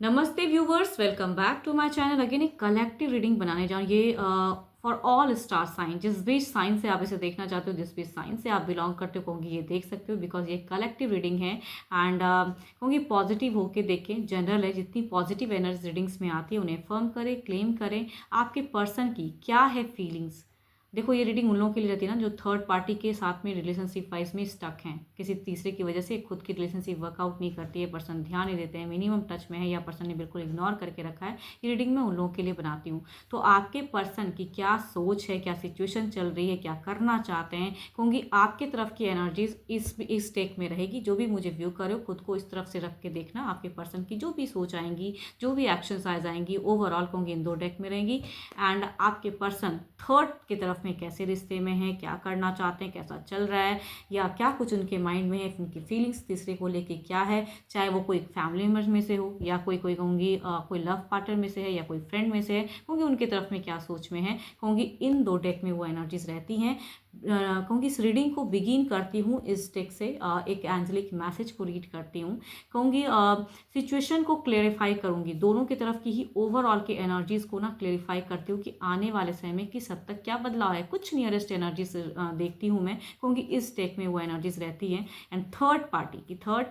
नमस्ते viewers, welcome back to my channel. Again एक collective reading बनाने जाऊँ ये फॉर ऑल स्टार साइन। जिस भी साइन से आप इसे देखना चाहते हो, जिस भी साइन से आप बिलोंग करते हो, कहूँगी ये देख सकते हो बिकॉज ये कलेक्टिव रीडिंग है। एंड कहूँगी पॉजिटिव होके देखें, जनरल है। जितनी पॉजिटिव एनर्जी रीडिंग्स में आती है उन्हें फर्म करें, क्लेम करें। आपके पर्सन की क्या है फीलिंग्स। देखो, ये रीडिंग उन लोगों के लिए रहती है ना जो थर्ड पार्टी के साथ में रिलेशनशिप वाइज में स्टक हैं, किसी तीसरे की वजह से खुद की रिलेशनशिप वर्कआउट नहीं करती है, पर्सन ध्यान नहीं देते हैं, मिनिमम टच में है या पर्सन ने बिल्कुल इग्नोर करके रखा है। ये रीडिंग मैं उन लोगों के लिए बनाती हूँ। तो आपके पर्सन की क्या सोच है, क्या सिचुएशन चल रही है, क्या करना चाहते हैं, कहूँगी आपके तरफ की एनर्जीज इस स्टेक में रहेगी। जो भी मुझे व्यू करे हो, खुद को इस तरफ से रख के देखना। आपके पर्सन की जो भी सोच आएंगी, जो भी एक्शंस आ जाएंगी, ओवरऑल कहूँगी इन दो डेक में रहेंगी। एंड आपके पर्सन थर्ड की तरफ में कैसे रिश्ते में है, क्या करना चाहते हैं, कैसा चल रहा है, या क्या कुछ उनके माइंड में है, उनकी फीलिंग्स तीसरे को लेके क्या है। चाहे वो कोई फैमिली मेम्बर में से हो या कोई कोई कहूँगी कोई लव पार्टनर में से है या कोई फ्रेंड में से है, कहूँगी उनके तरफ में क्या सोच में है। कहूँगी इन दो डेक में वो एनर्जीज रहती हैं। कहूँगी इस रीडिंग को बिगिन करती हूँ इस डेक से एक एंजलिक मैसेज को रीड करती हूँ। कहूँगी सिचुएशन को क्लेरिफाई करूँगी, दोनों की तरफ की ही ओवरऑल की एनर्जीज को ना क्लेरिफाई करती हूँ कि आने वाले समय में किस हद तक क्या बदलाव है। कुछ नियरेस्ट एनर्जीज देखती हूँ मैं, क्योंकि इस टेक में वो एनर्जीज रहती हैं। एंड थर्ड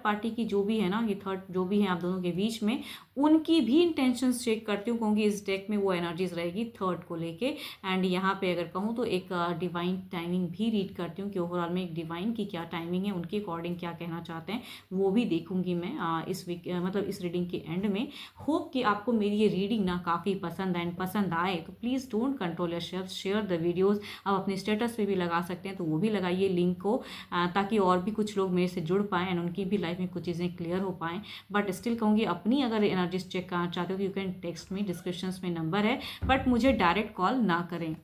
पार्टी की जो भी है ना, ये थर्ड जो भी है आप दोनों के बीच में, उनकी भी इंटेंशंस चेक करती हूँ, क्योंकि इस डेक में वो एनर्जीज रहेगी थर्ड को लेके। एंड यहाँ पे अगर कहूँ तो एक डिवाइन टाइमिंग भी रीड करती हूँ कि ओवरऑल में एक डिवाइन की क्या टाइमिंग है, उनके अकॉर्डिंग क्या कहना चाहते हैं, वो भी देखूंगी मैं इस वीक मतलब इस रीडिंग के एंड में। होप कि आपको मेरी ये रीडिंग ना काफ़ी पसंद आए, पसंद आए तो please don't control your self, share the videos. आप अपने स्टेटस पे भी लगा सकते हैं, तो वो भी लगाइए लिंक को, ताकि और भी कुछ लोग मेरे से जुड़ पाएँ एंड उनकी भी लाइफ में कुछ चीज़ें क्लियर हो पाएँ। बट स्टिल कहूँगी अपनी अगर एनर्जीज चेक करना चाहते हो तो you can text me, description में नंबर है, बट मुझे डायरेक्ट कॉल ना करें।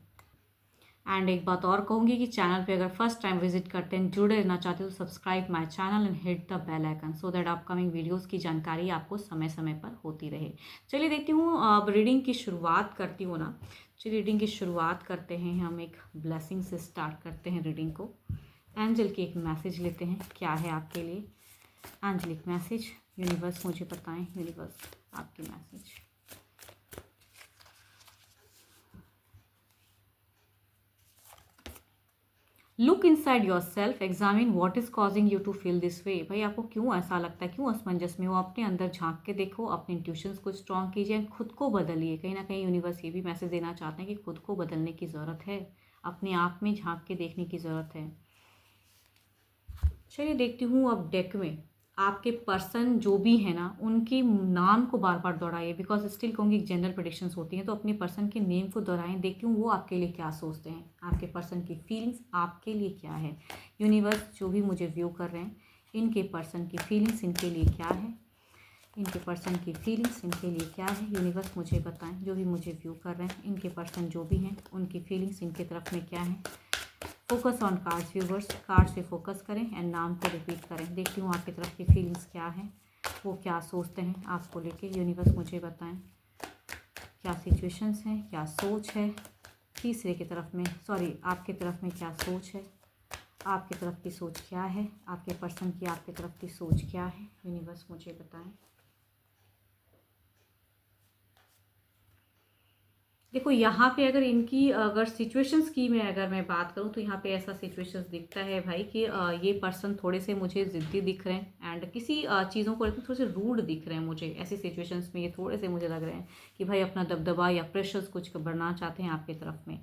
एंड एक बात और कहूँगी कि चैनल पे अगर फर्स्ट टाइम विजिट करते हैं, जुड़े रहना चाहते हो, तो subscribe my channel and hit the bell icon so that upcoming videos की जानकारी आपको समय समय पर होती रहे। चलिए देखती हूँ, अब रीडिंग की शुरुआत करती हूँ ना। चलिए रीडिंग की शुरुआत करते हैं, हम एक ब्लेसिंग से स्टार्ट करते हैं रीडिंग को। एंजल की एक मैसेज लेते हैं, क्या है आपके लिए एंजलिक मैसेज। यूनिवर्स मुझे बताएं, यूनिवर्स आपकी message. Look inside yourself, examine what is causing you to feel this way. भाई आपको क्यों ऐसा लगता है, क्यों असमंजस में हो, अपने अंदर झांक के देखो, अपने इंट्यूशंस को स्ट्रॉन्ग कीजिए, खुद को बदलिए। कहीं ना कहीं यूनिवर्स ये भी मैसेज देना चाहते हैं कि खुद को बदलने की ज़रूरत है, अपने आप में झांक के देखने की ज़रूरत है। चलिए देखती हूँ अब डेक में आपके पर्सन जो भी है ना, उनके नाम को बार बार दोहराइए, बिकॉज स्टिल कहूँगी जनरल प्रेडिक्शंस होती हैं, तो अपने पर्सन के नेम को दोहराएं। देखती हूँ वो आपके लिए क्या सोचते हैं, आपके पर्सन की फीलिंग्स आपके लिए क्या है। यूनिवर्स जो भी मुझे व्यू कर रहे हैं, इनके पर्सन की फीलिंग्स इनके लिए क्या है, इनके पर्सन की फीलिंग्स इनके लिए क्या है। यूनिवर्स मुझे बताएं, जो भी मुझे व्यू कर रहे हैं, इनके पर्सन जो भी हैं, उनकी फीलिंग्स इनके तरफ में क्या है। Focus on cards viewers, card से फोकस करें एंड नाम को रिपीट करें। देखती हूँ आपकी तरफ की फीलिंग्स क्या है, वो क्या सोचते हैं आपको लेके। यूनिवर्स मुझे बताएं क्या सिचुएशंस हैं, क्या सोच है तीसरे की तरफ में, सॉरी आपकी तरफ में क्या सोच है, आपकी तरफ की सोच क्या है, आपके पर्सन की आपकी तरफ की सोच क्या है। यूनिवर्स मुझे बताएं। देखो यहाँ पे अगर इनकी अगर सिचुएशंस की मैं बात करूँ, तो यहाँ पे ऐसा सिचुएशंस दिखता है भाई कि ये पर्सन थोड़े से मुझे ज़िद्दी दिख रहे हैं एंड किसी चीज़ों को लेकर थोड़े से रूड दिख रहे हैं मुझे। ऐसी सिचुएशंस में ये थोड़े से मुझे लग रहे हैं कि भाई अपना दबदबा या प्रेशर्स कुछ बढ़ना चाहते हैं आपकी तरफ में।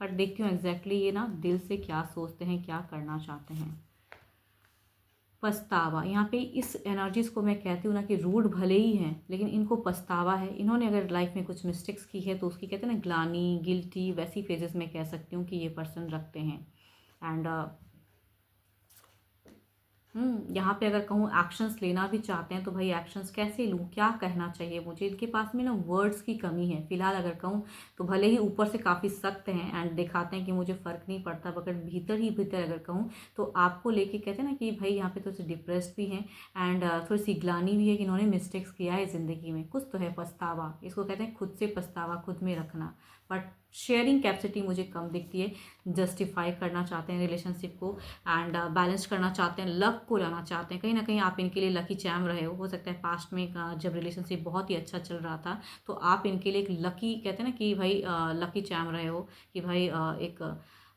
बट देखती हूँ एग्जैक्टली ये ना दिल से क्या सोचते हैं, क्या करना चाहते हैं। पछतावा, यहाँ पे इस एनर्जीज़ को मैं कहती हूँ ना कि रूड भले ही हैं, लेकिन इनको पछतावा है। इन्होंने अगर लाइफ में कुछ मिस्टेक्स की है तो उसकी कहते हैं ना ग्लानी, गिल्टी, वैसी फेजेस में कह सकती हूँ कि ये पर्सन रखते हैं। एंड यहाँ पे अगर कहूँ एक्शंस लेना भी चाहते हैं, तो भाई एक्शंस कैसे लूँ, क्या कहना चाहिए मुझे। इनके पास में ना वर्ड्स की कमी है फिलहाल। अगर कहूँ तो भले ही ऊपर से काफ़ी सख्त हैं एंड दिखाते हैं कि मुझे फ़र्क नहीं पड़ता, मगर भीतर ही भीतर अगर कहूँ तो आपको लेके कहते हैं ना कि भाई यहाँ पे थोड़े से डिप्रेस्ड भी हैं एंड थोड़ी सी ग्लानी भी है कि इन्होंने मिस्टेक्स किया है ज़िंदगी में। कुछ तो है पछतावा, इसको कहते हैं खुद से पछतावा खुद में रखना। बट शेयरिंग कैपेसिटी मुझे कम दिखती है। जस्टिफाई करना चाहते हैं रिलेशनशिप को एंड बैलेंस करना चाहते हैं, लक को लाना चाहते हैं। कहीं ना कहीं आप इनके लिए लकी चैम रहे हो सकता है पास्ट में जब रिलेशनशिप बहुत ही अच्छा चल रहा था तो आप इनके लिए एक लकी, कहते हैं ना कि भाई लकी चैम रहे हो कि भाई एक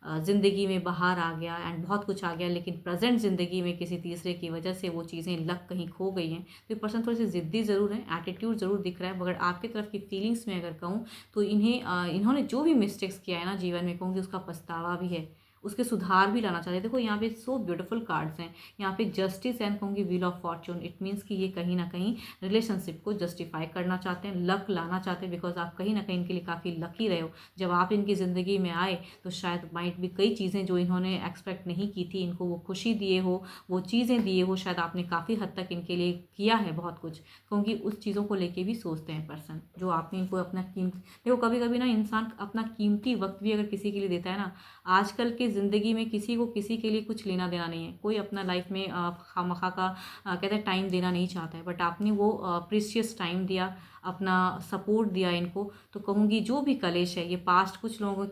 ज़िंदगी में बाहर आ गया एंड बहुत कुछ आ गया, लेकिन प्रेजेंट ज़िंदगी में किसी तीसरे की वजह से वो चीज़ें लक कहीं खो गई हैं। तो ये पर्सन थोड़ी सी ज़िद्दी ज़रूर है, एटीट्यूड ज़रूर दिख रहा है, मगर आपकी तरफ की फीलिंग्स में अगर कहूँ तो इन्होंने जो भी मिस्टेक्स किया है ना जीवन में, कहूँगी उसका पछतावा भी है, उसके सुधार भी लाना चाहते हैं। देखो यहाँ पे सो ब्यूटीफुल कार्ड्स हैं, यहाँ पे जस्टिस एंड कहूँगी wheel of Fortune. It means कि ये कहीं ना कहीं रिलेशनशिप को जस्टिफाई करना चाहते हैं, लक लाना चाहते हैं, बिकॉज आप कहीं ना कहीं इनके लिए काफ़ी लकी रहे हो। जब आप इनकी ज़िंदगी में आए तो शायद माइट भी कई चीज़ें जो इन्होंने एक्सपेक्ट नहीं की थी, इनको वो खुशी दिए हो, वो चीज़ें दिए हो, शायद आपने काफ़ी हद तक इनके लिए किया है बहुत कुछ, क्योंकि उस चीज़ों को लेके भी सोचते हैं पर्सन जो आपने इनको अपना कीमत। देखो कभी कभी ना इंसान अपना कीमती वक्त भी अगर किसी के लिए देता है ना, आजकल के ज़िंदगी में किसी को किसी के लिए कुछ लेना देना नहीं है, कोई अपना लाइफ में खामखा का कहते हैं टाइम देना नहीं चाहता है, बट आपने वो प्रीशियस टाइम दिया, अपना सपोर्ट दिया इनको। तो कहूँगी जो भी कलेश है ये पास्ट कुछ लोगों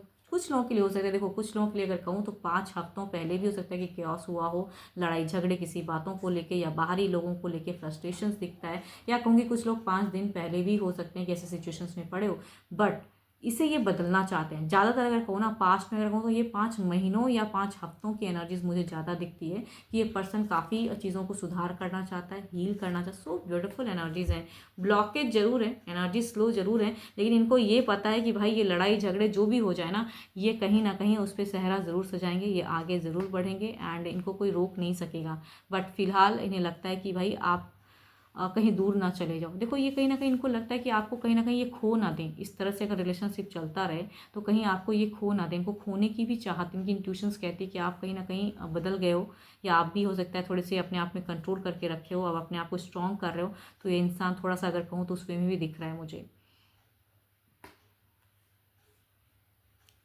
के लिए हो सकता है। देखो कुछ लोगों के लिए अगर कहूँ तो 5 हफ्तों पहले भी हो सकता है कि केओस हुआ हो, लड़ाई झगड़े किसी बातों को लेके या बाहरी लोगों को लेके फ्रस्ट्रेशंस दिखता है, या कहूँगी कुछ लोग 5 दिन पहले भी हो सकते हैं कि ऐसे सिचुएशंस में पड़े हो, बट इसे ये बदलना चाहते हैं। ज़्यादातर अगर कहूँ ना पास्ट में अगर कहूँ तो ये 5 महीनों या 5 हफ्तों की एनर्जीज मुझे ज़्यादा दिखती है कि ये पर्सन काफ़ी चीज़ों को सुधार करना चाहता है, हील करना चाहता है। सो ब्यूटीफुल एनर्जीज हैं, ब्लॉकेज जरूर है, एनर्जी स्लो जरूर है, लेकिन इनको ये पता है कि भाई ये लड़ाई झगड़े जो भी हो जाए ना, ये कहीं ना कहीं उस पर सेहरा ज़रूर सजाएंगे, ये आगे ज़रूर बढ़ेंगे एंड इनको कोई रोक नहीं सकेगा। बट फिलहाल इन्हें लगता है कि भाई आप कहीं दूर ना चले जाओ। देखो ये कहीं ना कहीं इनको लगता है कि आपको कहीं ना कहीं ये खो ना दें। इस तरह से अगर रिलेशनशिप चलता रहे तो कहीं आपको ये खो ना दें, इनको खोने की भी चाहत, इनकी इंट्यूशंस कहती है कि आप कहीं ना कहीं बदल गए हो, या आप भी हो सकता है थोड़े से अपने आप में कंट्रोल करके रखे हो, अब अपने आप को स्ट्रॉन्ग कर रहे हो। तो ये इंसान थोड़ा सा अगर कहूँ तो उस वे में भी दिख रहा है मुझे।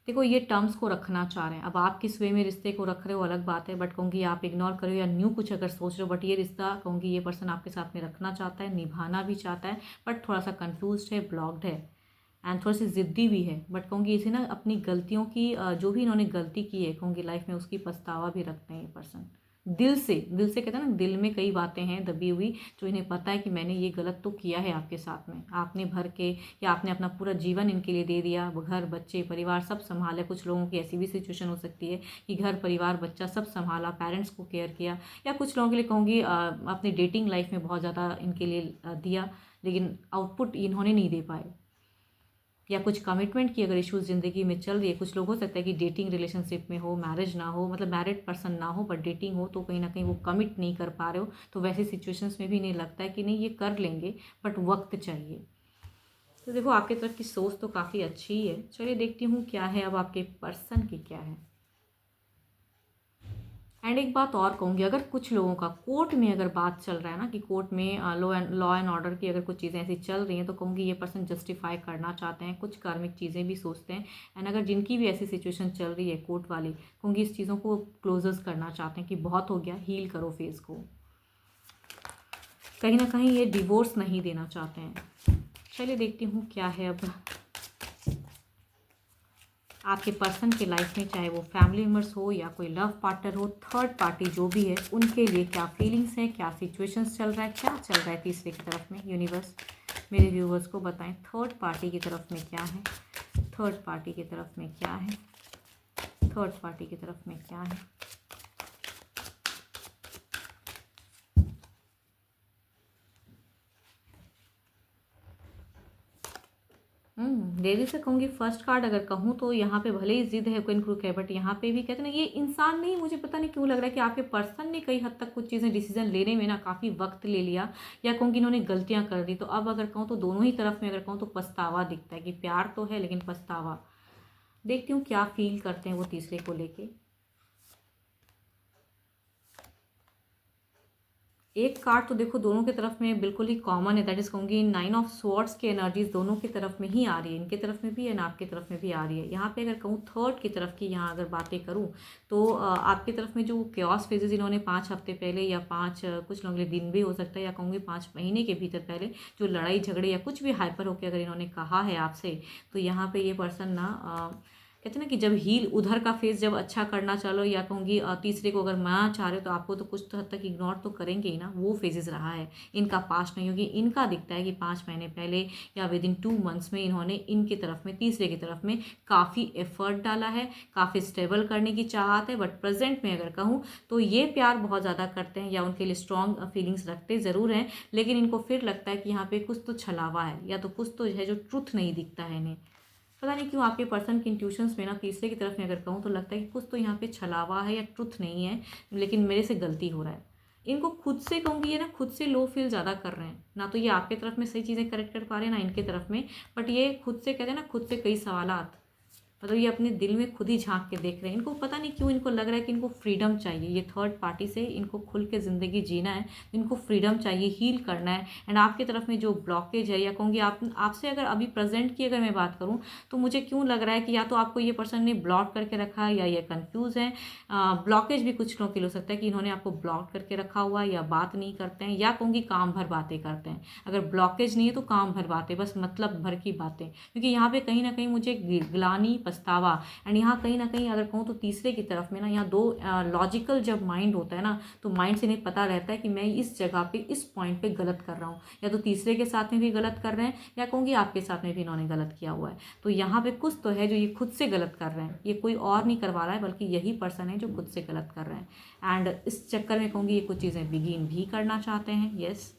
देखो ये टर्म्स को रखना चाह रहे हैं, अब आप किस वे में रिश्ते को रख रहे हो अलग बात है, बट कहूँगी आप इग्नोर करो या न्यू कुछ अगर सोच रहे हो, बट ये रिश्ता कहूँगी ये पर्सन आपके साथ में रखना चाहता है, निभाना भी चाहता है, बट थोड़ा सा कंफ्यूज है, ब्लॉक्ड है एंड थोड़ी सी ज़िद्दी भी है। बट कहूँगी इसे ना अपनी गलतियों की जो भी इन्होंने गलती की है कहूँगी लाइफ में, उसकी पछतावा भी रखते हैं ये पर्सन। दिल से कहते हैं ना, दिल में कई बातें हैं दबी हुई जो इन्हें पता है कि मैंने ये गलत तो किया है आपके साथ में, आपने भर के या आपने अपना पूरा जीवन इनके लिए दे दिया, घर बच्चे परिवार सब संभाले। कुछ लोगों की ऐसी भी सिचुएशन हो सकती है कि घर परिवार बच्चा सब संभाला, पेरेंट्स को केयर किया, या कुछ लोगों के लिए कहूँगी अपनी डेटिंग लाइफ में बहुत ज़्यादा इनके लिए दिया, लेकिन आउटपुट इन्होंने नहीं दे पाए, या कुछ कमिटमेंट की अगर इश्यूज ज़िंदगी में चल रही है। कुछ लोग हो सकता है कि डेटिंग रिलेशनशिप में हो, मैरिज ना हो, मतलब मैरिड पर्सन ना हो, बट डेटिंग हो, तो कहीं ना कहीं वो कमिट नहीं कर पा रहे हो। तो वैसी सिचुएशंस में भी नहीं लगता है कि नहीं ये कर लेंगे, बट वक्त चाहिए। तो देखो आपकी तरफ की सोच तो काफ़ी अच्छी ही है। चलिए देखती हूँ क्या है अब आपके पर्सन की क्या है। एंड एक बात और कहूँगी, अगर कुछ लोगों का कोर्ट में अगर बात चल रहा है ना कि कोर्ट में लॉ एंड ऑर्डर की अगर कुछ चीज़ें ऐसी चल रही हैं, तो कहूँगी ये पर्सन जस्टिफाई करना चाहते हैं, कुछ कार्मिक चीज़ें भी सोचते हैं। एंड अगर जिनकी भी ऐसी सिचुएशन चल रही है कोर्ट वाली, कहूँगी इस चीज़ों को क्लोजर्स करना चाहते हैं कि बहुत हो गया, हील करो फेस को। कहीं ना कहीं ये डिवोर्स नहीं देना चाहते हैं। चलिए देखती हूँ क्या है अब आपके पर्सन के लाइफ में, चाहे वो फैमिली मेम्बर्स हो या कोई लव पार्टनर हो, थर्ड पार्टी जो भी है, उनके लिए क्या फीलिंग्स है, क्या सिचुएशंस चल रहा है, क्या चल रहा है तीसरे की तरफ में। यूनिवर्स मेरे व्यूवर्स को बताएं थर्ड पार्टी की तरफ में क्या है, थर्ड पार्टी की तरफ में क्या है, थर्ड पार्टी की तरफ में क्या है। देरी से कहूँगी फर्स्ट कार्ड अगर कहूँ तो यहाँ पे भले ही जिद है, क्वीन क्रूक है, बट यहाँ पे भी कहते हैं ना ये इंसान नहीं, मुझे पता नहीं क्यों लग रहा है कि आपके पर्सन ने कई हद तक कुछ चीज़ें डिसीजन लेने में ना काफ़ी वक्त ले लिया, या कहूँगी इन्होंने गलतियाँ कर दी। तो अब अगर कहूँ तो दोनों ही तरफ में अगर कहूँ तो पछतावा दिखता है कि प्यार तो है लेकिन पछतावा। देखती हूँ क्या फील करते हैं वो तीसरे को लेके। एक कार्ड तो देखो दोनों की तरफ में बिल्कुल ही कॉमन है, दैट इज कहूँगी 9 ऑफ स्वॉर्ड्स की एनर्जीज दोनों की तरफ में ही आ रही है, इनके तरफ में भी एंड आपकी तरफ में भी आ रही है। यहाँ पे अगर कहूँ थर्ड की तरफ की यहाँ अगर बातें करूँ तो आपकी तरफ में जो क्योस फेजेस इन्होंने 5 हफ्ते पहले या कुछ लोगों के लिए दिन भी हो सकता है, या कहूँगी 5 महीने के भीतर पहले जो लड़ाई झगड़े या कुछ भी हाइपर होकर अगर इन्होंने कहा है आपसे, तो यहाँ पे ये पर्सन ना कहते हैं ना कि जब हील उधर का फेस जब अच्छा करना चलो, या कहूँगी तीसरे को अगर माना चाह रहे हो तो आपको तो कुछ तो हद तक इग्नोर तो करेंगे ही ना, वो फेजेस रहा है इनका, पास्ट नहीं होगी। इनका दिखता है कि 5 महीने पहले या विद इन 2 मंथ्स में इन्होंने इनकी तरफ में तीसरे की तरफ में काफ़ी एफर्ट डाला है, काफ़ी स्टेबल करने की चाहत है। बट प्रेजेंट में अगर कहूँ तो ये प्यार बहुत ज़्यादा करते हैं या उनके लिए स्ट्रॉन्ग फीलिंग्स रखते ज़रूर हैं, लेकिन इनको फिर लगता है कि यहाँ पे कुछ तो छलावा है या तो कुछ तो है जो ट्रुथ नहीं दिखता है इन्हें। पता नहीं क्यों आपके पर्सन के इंट्यूशंस में ना तीसरे की तरफ में अगर कहूँ तो लगता है कि कुछ तो यहाँ पे छलावा है या ट्रुथ नहीं है, लेकिन मेरे से गलती हो रहा है। इनको खुद से कहूँगी ये ना खुद से लो फील ज़्यादा कर रहे हैं, ना तो ये आपके तरफ में सही चीज़ें करेक्ट कर पा रहे हैं ना इनके तरफ में, बट ये खुद से कहते हैं ना खुद से कई सवालात, मतलब ये अपने दिल में खुद ही झांक के देख रहे हैं। इनको पता नहीं क्यों इनको लग रहा है कि इनको फ्रीडम चाहिए, ये थर्ड पार्टी से इनको खुल के ज़िंदगी जीना है, इनको फ्रीडम चाहिए, हील करना है। एंड आपकी तरफ में जो ब्लॉकेज है या कहूँगी आपसे अगर अभी प्रेजेंट की अगर मैं बात करूँ तो मुझे क्यों लग रहा है कि या तो आपको ये पर्सन ने ब्लॉक करके रखा है या ये कन्फ्यूज़ है। ब्लॉकेज भी कुछ लोगों के लिए हो सकता है कि इन्होंने आपको ब्लॉक करके रखा हुआ है या बात नहीं करते हैं, या कहूँगी काम भर बातें करते हैं। अगर ब्लॉकेज नहीं है तो काम भर बातें, बस मतलब भर की बातें, क्योंकि यहाँ पे कहीं ना कहीं मुझे ग्लानी पछतावा, एंड यहाँ कहीं ना कहीं अगर कहूँ तो तीसरे की तरफ में ना यहाँ दो लॉजिकल जब माइंड होता है ना तो माइंड से नहीं पता रहता है कि मैं इस जगह पे इस पॉइंट पे गलत कर रहा हूँ, या तो तीसरे के साथ में भी गलत कर रहे हैं या कहूँगी आपके साथ में भी इन्होंने गलत किया हुआ है। तो यहाँ पे कुछ तो है जो ये खुद से गलत कर रहे हैं, ये कोई और नहीं करवा रहा है बल्कि यही पर्सन है जो खुद से गलत कर रहे हैं। एंड इस चक्कर में कहूँगी ये कुछ चीज़ें बिगिन भी करना चाहते हैं। यस,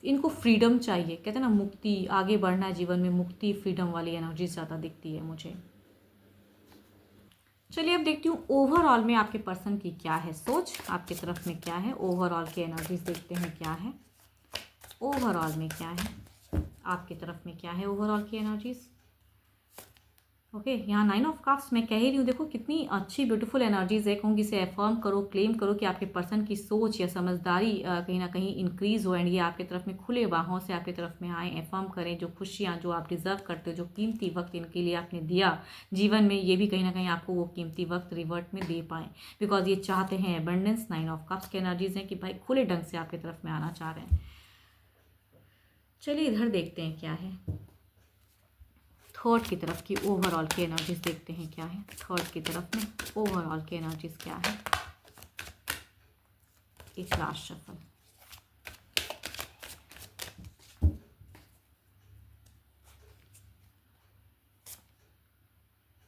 इनको फ्रीडम चाहिए, कहते हैं ना मुक्ति, आगे बढ़ना है जीवन में, मुक्ति फ्रीडम वाली एनर्जी ज़्यादा दिखती है मुझे। चलिए अब देखती हूँ ओवरऑल में आपके पर्सन की क्या है सोच, आपकी तरफ में क्या है, ओवरऑल की एनर्जीज देखते हैं क्या है, ओवरऑल में क्या है, आपकी तरफ में क्या है ओवरऑल की एनर्जीज। ओके, यहाँ 9 ऑफ कप्स मैं कह ही रही हूँ, देखो कितनी अच्छी ब्यूटीफुल एनर्जीज है। कहूँगी इसे एफर्म करो, क्लेम करो कि आपके पर्सन की सोच या समझदारी कहीं ना कहीं इंक्रीज हो, एंड ये आपकी तरफ में खुले बाहों से आपकी तरफ में आए, एफर्म करें जो खुशियाँ जो आप डिजर्व करते हो, जो कीमती वक्त इनके लिए आपने दिया जीवन में, ये भी कहीं ना कहीं आपको वो कीमती वक्त रिवर्ट में दे पाएँ, बिकॉज ये चाहते हैं एबंडेंस। 9 ऑफ कप्स की एनर्जीज हैं कि भाई खुले ढंग से आपकी तरफ में आना चाह रहे हैं। चलिए इधर देखते हैं क्या है, थर्ड की तरफ की ओवरऑल की एनर्जीज देखते हैं क्या है, थर्ड की तरफ में ओवरऑल की एनर्जीज क्या है। एक last shuffle,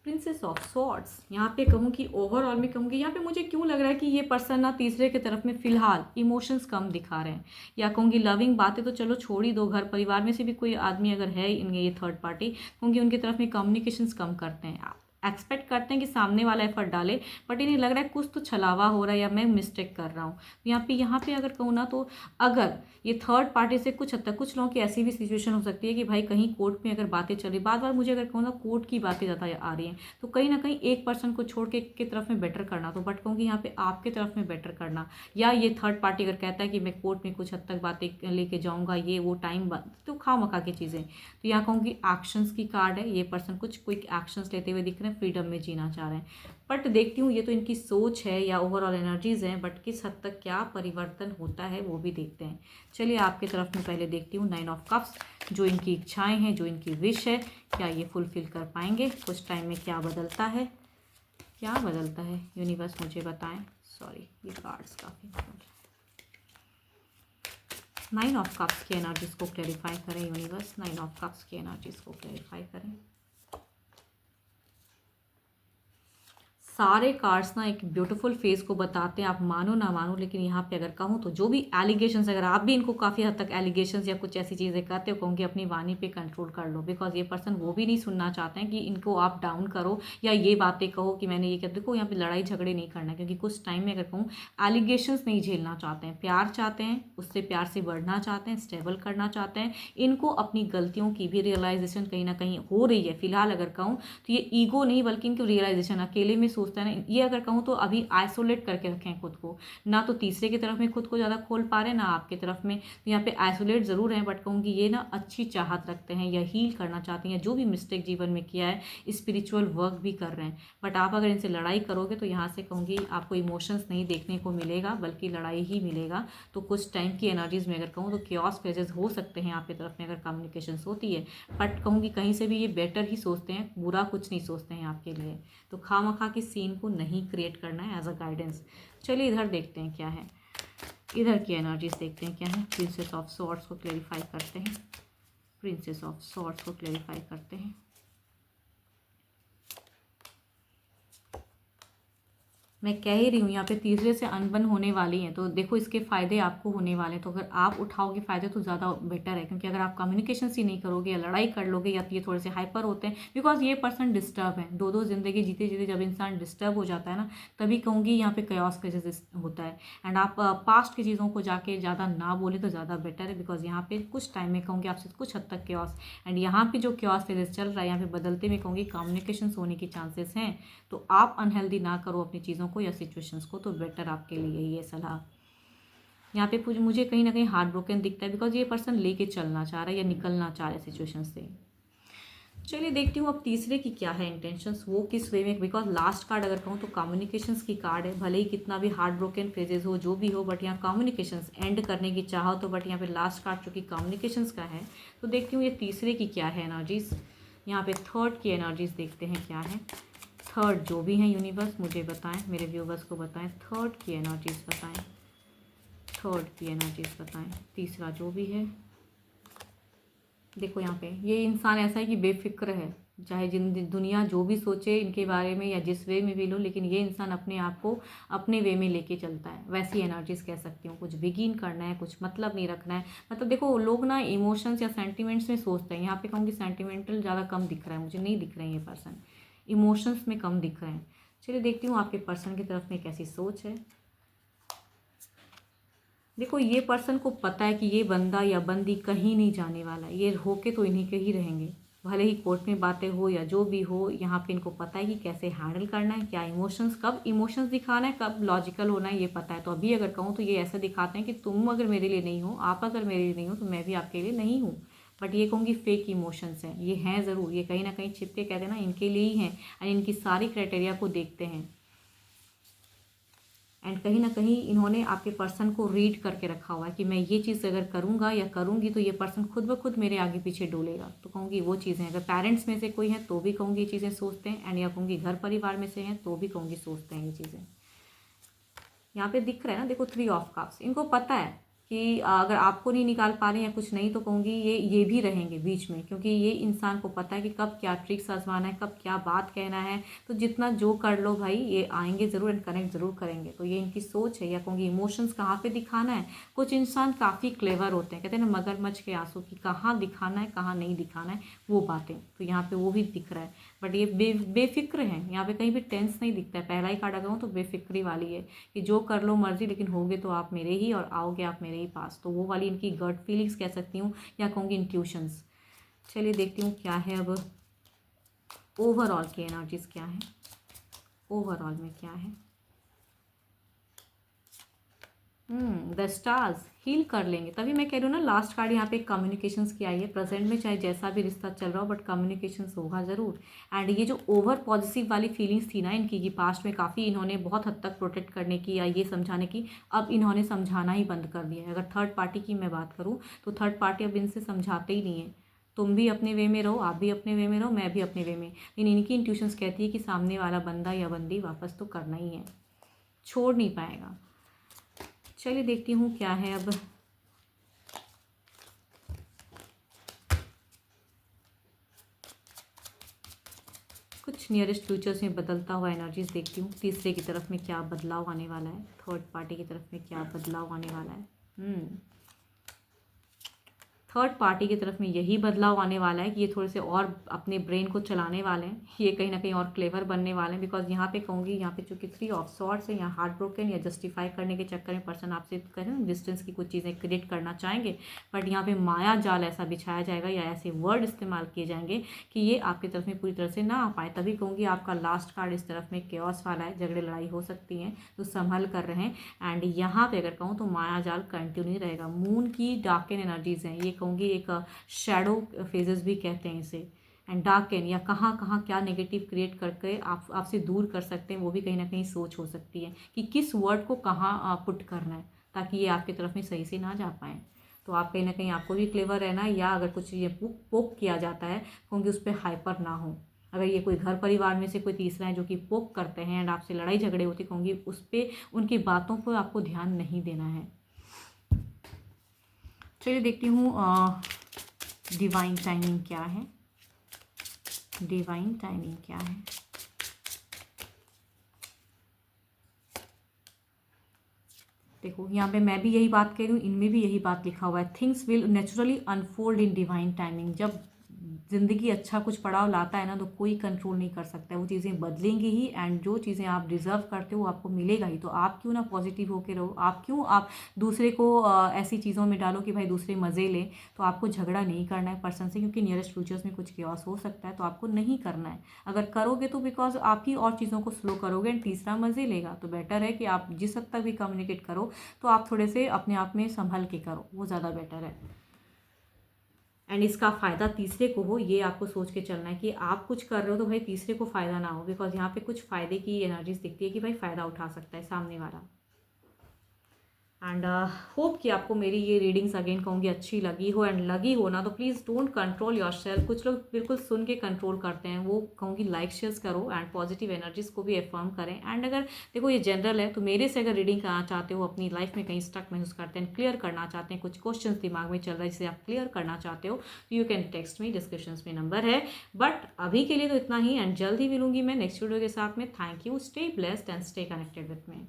princess of swords. यहाँ पे कहूँ कि ओवरऑल में कहूँगी यहाँ पे मुझे क्यों लग रहा है कि ये पर्सन ना तीसरे की तरफ में फिलहाल इमोशंस कम दिखा रहे हैं, या कहूँगी लविंग बातें तो चलो छोड़ ही दो, घर परिवार में से भी कोई आदमी अगर है इनके ये थर्ड पार्टी, कहूँगी उनकी तरफ में कम्युनिकेशंस कम करते हैं, एक्सपेक्ट करते हैं कि सामने वाला एफर्ट डाले, बट इन्हें लग रहा है कुछ तो छलावा हो रहा है या मैं मिस्टेक कर रहा हूँ। यहाँ पे अगर कहूँ ना तो अगर ये थर्ड पार्टी से कुछ हद तक, कुछ लोगों की ऐसी भी सिचुएशन हो सकती है कि भाई कहीं कोर्ट में अगर बातें चल रही, बार बार मुझे अगर कहूँ ना कोर्ट की बातें ज़्यादा आ रही हैं, तो कहीं ना कहीं एक पर्सन को छोड़ के तरफ में बेटर करना, तो बट कहूँगी यहाँ पे आपके तरफ में बेटर करना, या ये थर्ड पार्टी अगर कहता है कि मैं कोर्ट में कुछ हद तक बातें लेके जाऊँगा, ये वो टाइम तो खामखा की चीज़ें, तो यहाँ कहूँगी एक्शंस की कार्ड है, ये पर्सन कुछ क्विक एक्शंस लेते हुए दिख रहे हैं, फ्रीडम में जीना चाह रहे हैं। बट देखती हूँ ये तो इनकी सोच है या ओवरऑल एनर्जीज हैं, बट किस हद तक क्या परिवर्तन होता है वो भी देखते हैं। चलिए आपकी तरफ में पहले देखती हूँ 9 ऑफ कप्स, जो इनकी इच्छाएं हैं, जो इनकी विश है, क्या ये फुलफिल कर पाएंगे, कुछ टाइम में क्या बदलता है, क्या बदलता है यूनिवर्स मुझे बताएं। सॉरी, ये कार्ड्स काफ़ी 9 ऑफ कप्स की एनर्जीज को क्लैरिफाई करें यूनिवर्स, 9 ऑफ कप्स की एनर्जीज को क्लैरिफाई करें। सारे कार्ड्स ना एक ब्यूटीफुल फेस को बताते हैं, आप मानो ना मानो, लेकिन यहाँ पे अगर कहूँ तो जो भी एलिगेशंस, अगर आप भी इनको काफ़ी हद तक एलिगेशंस या कुछ ऐसी चीज़ें कहते हो, कहूँगी अपनी वाणी पे कंट्रोल कर लो, बिकॉज ये पर्सन वो भी नहीं सुनना चाहते हैं कि इनको आप डाउन करो या ये बातें कहो कि मैंने ये कहा। देखो यहाँ पे लड़ाई झगड़े नहीं करना, क्योंकि कुछ टाइम में अगर कहूँ एलिगेशंस नहीं झेलना चाहते हैं, प्यार चाहते हैं, उससे प्यार से बढ़ना चाहते हैं, स्टेबल करना चाहते हैं। इनको अपनी गलतियों की भी रियलाइजेशन कहीं ना कहीं हो रही है फिलहाल अगर कहूँ तो, ये ईगो नहीं बल्कि इनकी रियलाइजेशन, अकेले में सोचते सोचता है ना, ये अगर कहूँ तो अभी आइसोलेट करके रखें खुद को, ना तो तीसरे की तरफ में खुद को ज़्यादा खोल पा रहे ना आपकी तरफ में, तो यहाँ पे आइसोलेट ज़रूर हैं, बट कहूँगी ये ना अच्छी चाहत रखते हैं या हील करना चाहते हैं, जो भी मिस्टेक जीवन में किया है स्पिरिचुअल वर्क भी कर रहे हैं। बट आप अगर इनसे लड़ाई करोगे तो यहाँ से कहूँगी आपको इमोशंस नहीं देखने को मिलेगा, बल्कि लड़ाई ही मिलेगा। तो कुछ टाइम की एनर्जीज में अगर कहूँ तो क्योस फेजेस हो सकते हैं आपकी तरफ में अगर कम्युनिकेशन होती है, बट कहूँगी कहीं से भी ये बेटर ही सोचते हैं, बुरा कुछ नहीं सोचते हैं आपके लिए। तो खामखा की सीन को नहीं क्रिएट करना है एज अ गाइडेंस। चलिए इधर देखते हैं क्या है, इधर की एनर्जीज देखते हैं क्या है। प्रिंसेस ऑफ सॉर्ड्स को क्लेरिफाई करते हैं, प्रिंसेस ऑफ सॉर्ड्स को क्लेरिफाई करते हैं। मैं कह ही रही हूँ यहाँ पे तीसरे से अनबन होने वाली है, तो देखो इसके फ़ायदे आपको होने वाले हैं। तो अगर आप उठाओगे फ़ायदे तो ज़्यादा बेटर है, क्योंकि अगर आप कम्युनिकेशन ही नहीं करोगे या लड़ाई कर लोगे या तो ये थोड़े से हाइपर होते हैं, बिकॉज ये पर्सन डिस्टर्ब है। दो ज़िंदगी जीते जीते जब इंसान डिस्टर्ब हो जाता है ना, तभी कहूँगी यहाँ पे कयास क्राइसिस होता है। एंड आप पास्ट की चीज़ों को जाके ज़्यादा ना बोले तो ज़्यादा बेटर है, बिकॉज यहाँ पे कुछ टाइम में कहूँगी आपसे कुछ हद तक कयास, एंड यहाँ पे जो कयास क्राइसिस चल रहा है यहाँ पे बदलते में कहूँगी कम्युनिकेशन होने की चांसेस हैं। तो आप अनहेल्दी ना करो अपनी चीज़ों को या सिचुएशंस को, तो बेटर आपके लिए ये सलाह। यहाँ पे मुझे कहीं ना कहीं हार्ट ब्रोकन दिखता है, बिकॉज ये पर्सन लेके चलना चाह रहा है या निकलना चाह रहा है सिचुएशन से। चलिए देखती हूँ अब तीसरे की क्या है इंटेंशंस, वो किस वे में, बिकॉज लास्ट कार्ड अगर कहूँ तो कम्युनिकेशंस की कार्ड है। भले ही कितना भी हार्ट ब्रोकन फेजेस हो जो भी हो, बट यहाँ कम्युनिकेशंस एंड करने की चाहो तो, बट यहाँ पे लास्ट कार्ड चूँकि कम्युनिकेशंस का है, तो देखती हूँ ये तीसरे की क्या है एनर्जीज। यहाँ पे थर्ड की एनर्जीज देखते हैं क्या है। थर्ड जो भी हैं यूनिवर्स मुझे बताएं, मेरे व्यूवर्स को बताएं, थर्ड की एनर्जीज बताएं, थर्ड की एनर्जीज बताएं। तीसरा जो भी है, देखो यहाँ पे ये इंसान ऐसा है कि बेफिक्र है, चाहे दुनिया जो भी सोचे इनके बारे में या जिस वे में भी लो, लेकिन ये इंसान अपने आप को अपने वे में लेके चलता है। वैसी एनर्जीज कह सकती हूँ, कुछ बिगिन करना है, कुछ मतलब नहीं रखना है। मतलब देखो लोग ना इमोशंस या सेंटिमेंट्स में सोचते हैं, यहाँ पे कहूँगी सेंटिमेंटल ज़्यादा कम दिख रहा है, मुझे नहीं दिख रहे हैं ये पर्सन, इमोशंस में कम दिख रहे हैं। चलिए देखती हूँ आपके पर्सन की तरफ में कैसी सोच है। देखो ये पर्सन को पता है कि ये बंदा या बंदी कहीं नहीं जाने वाला है, ये होके तो इन्हीं के ही रहेंगे, भले ही कोर्ट में बातें हो या जो भी हो। यहाँ पे इनको पता है कि कैसे हैंडल करना है, क्या इमोशंस, कब इमोशंस दिखाना है, कब लॉजिकल होना है, ये पता है। तो अभी अगर कहूँ तो ये ऐसा दिखाते हैं कि तुम अगर मेरे लिए नहीं हो, आप अगर मेरे लिए नहीं हो, तो मैं भी आपके लिए नहीं हूँ। बट ये कहूँगी फेक इमोशंस हैं, ये हैं ज़रूर, ये कहीं ना कहीं छिप के कहते हैं ना इनके लिए ही हैं, और इनकी सारी क्राइटेरिया को देखते हैं। एंड कहीं ना कहीं इन्होंने आपके पर्सन को रीड करके रखा हुआ है कि मैं ये चीज़ अगर करूँगा या करूँगी तो ये पर्सन खुद ब खुद मेरे आगे पीछे डोलेगा। तो कहूँगी वो चीज़ें, अगर पेरेंट्स में से कोई है तो भी कहूँगी ये चीज़ें सोचते हैं, एंड या कहूँगी घर परिवार में से हैं तो भी कहूँगी सोचते हैं ये चीज़ें। यहाँ पे दिख रहा है ना, देखो 3 ऑफ कप्स, इनको पता है कि अगर आपको नहीं निकाल पा रहे हैं कुछ नहीं, तो कहूँगी ये भी रहेंगे बीच में, क्योंकि ये इंसान को पता है कि कब क्या ट्रिक्स आजमाना है, कब क्या बात कहना है। तो जितना जो कर लो भाई, ये आएंगे ज़रूर एंड कनेक्ट ज़रूर करेंगे। तो ये इनकी सोच है, या कहूँगी इमोशंस कहाँ पे दिखाना है। कुछ इंसान काफ़ी क्लेवर होते हैं, कहते हैं ना मगरमच्छ के आंसू, की कहाँ दिखाना है कहाँ नहीं दिखाना है वो बातें, तो यहाँ पर वो भी दिख रहा है। बट ये बेफिक्र हैं, यहाँ पे कहीं भी टेंस नहीं दिखता है। पहला ही कार्ड अगर हूँ तो बेफिक्री वाली है कि जो कर लो मर्जी, लेकिन होगे तो आप मेरे ही और आओगे आप मेरे ही पास। तो वो वाली इनकी गट फीलिंग्स कह सकती हूँ, या कहूँगी इंट्यूशंस। चलिए देखती हूँ क्या है अब ओवरऑल की एनर्जीज क्या है, ओवरऑल में क्या है। द स्टार्स हील कर लेंगे, तभी मैं कह रही हूँ ना लास्ट कार्ड यहाँ पे कम्युनिकेशंस की आई है। प्रेजेंट में चाहे जैसा भी रिश्ता चल रहा हो, बट कम्युनिकेशंस होगा ज़रूर। एंड ये जो ओवर पॉजिटिव वाली फीलिंग्स थी ना इनकी, कि पास्ट में काफ़ी इन्होंने बहुत हद तक प्रोटेक्ट करने की या ये समझाने की, अब इन्होंने समझाना ही बंद कर दिया है। अगर थर्ड पार्टी की मैं बात करूँ तो थर्ड पार्टी अब इनसे समझाते ही नहीं है। तुम भी अपने वे में रहो, आप भी अपने वे में रहो, मैं भी अपने वे में। लेकिन इनकी इंट्यूशंस कहती है कि सामने वाला बंदा या बंदी वापस तो करना ही है, छोड़ नहीं पाएगा। चलिए देखती हूँ क्या है अब कुछ नियरेस्ट फ्यूचर्स में बदलता हुआ एनर्जीज देखती हूँ। तीसरे की तरफ में क्या बदलाव आने वाला है, थर्ड पार्टी की तरफ में क्या बदलाव आने वाला है। थर्ड पार्टी की तरफ में यही बदलाव आने वाला है कि ये थोड़े से और अपने ब्रेन को चलाने वाले हैं, ये कहीं ना कहीं और क्लेवर बनने वाले हैं। बिकॉज यहाँ पे कहूँगी, यहाँ पे चूंकि 3 ऑफ सॉर्ड्स है, यहाँ हार्ट ब्रोकन या जस्टिफाई करने के चक्कर में पर्सन आपसे कहें डिस्टेंस की कुछ चीज़ें क्रिएट करना चाहेंगे, बट यहाँ पे माया जाल ऐसा बिछाया जाएगा या ऐसे वर्ड इस्तेमाल किए जाएंगे कि ये आपकी तरफ में पूरी तरह से ना आ पाए। तभी कहूँगी आपका लास्ट कार्ड इस तरफ में केओस वाला है, झगड़े लड़ाई हो सकती हैं, तो संभल कर रहें। एंड यहाँ पे अगर कहूँ तो माया जाल कंटिन्यू रहेगा। मून की डार्कन एनर्जीज हैं, ये कहूँगी एक शैडो फेजेस भी कहते हैं इसे, एंड डार्कन या कहाँ कहाँ क्या नेगेटिव क्रिएट करके आपसे दूर कर सकते हैं, वो भी कहीं ना कहीं सोच हो सकती है कि किस वर्ड को कहाँ पुट करना है ताकि ये आपकी तरफ में सही से ना जा पाएँ। तो आप कहीं ना कहीं आपको भी क्लेवर रहना है, या अगर कुछ ये पोक किया जाता है क्योंकि उस पर हाइपर ना हो। अगर ये कोई घर परिवार में से कोई तीसरा है जो कि पोक करते हैं एंड आपसे लड़ाई झगड़े होती कहूँगी, उस पर उनकी बातों पर आपको ध्यान नहीं देना है। चलिए देखती हूँ डिवाइन टाइमिंग क्या है। डिवाइन टाइमिंग क्या है? देखो यहाँ पे मैं भी यही बात कह रही हूँ, इनमें भी यही बात लिखा हुआ है, things will naturally unfold in divine timing. जब ज़िंदगी अच्छा कुछ पड़ाव लाता है ना, तो कोई कंट्रोल नहीं कर सकता है, वो चीज़ें बदलेंगी ही। एंड जो चीज़ें आप डिज़र्व करते हो वो आपको मिलेगा ही। तो आप क्यों ना पॉजिटिव होकर रहो, आप क्यों आप दूसरे को ऐसी चीज़ों में डालो कि भाई दूसरे मज़े लें। तो आपको झगड़ा नहीं करना है पर्सन से, क्योंकि नियरेस्ट फ्यूचर्स में कुछ केओस हो सकता है, तो आपको नहीं करना है। अगर करोगे तो बिकॉज आप ही और चीज़ों को स्लो करोगे एंड तीसरा मज़े लेगा। तो बेटर है कि आप जिस हद तक भी कम्युनिकेट करो तो आप थोड़े से अपने आप में संभल के करो, वो ज़्यादा बेटर है। एंड इसका फ़ायदा तीसरे को हो, ये आपको सोच के चलना है कि आप कुछ कर रहे हो तो भाई तीसरे को फ़ायदा ना हो। बिकॉज यहाँ पे कुछ फ़ायदे की एनर्जीज दिखती है कि भाई फ़ायदा उठा सकता है सामने वाला। एंड होप कि आपको मेरी ये रीडिंग्स अगेन कहूँगी अच्छी लगी हो। एंड लगी हो ना तो please don't control your self. कुछ लोग बिल्कुल सुन के कंट्रोल करते हैं, वो कहूँगी लाइक शेयर्स करो एंड पॉजिटिव एनर्जीज को भी अफर्म करें। एंड अगर देखो ये जनरल है, तो मेरे से अगर रीडिंग करना चाहते हो, अपनी लाइफ में कहीं स्टक महसूस करते हैं, क्लियर करना चाहते हैं, कुछ क्वेश्चन दिमाग में चल रहा है जिसे आप क्लियर करना चाहते हो, तो you can text me, description में नंबर है। बट अभी के लिए तो इतना ही, एंड जल्द ही मिलूंगी मैं नेक्स्ट वीडियो के साथ में। Thank you, stay blessed and stay connected with me.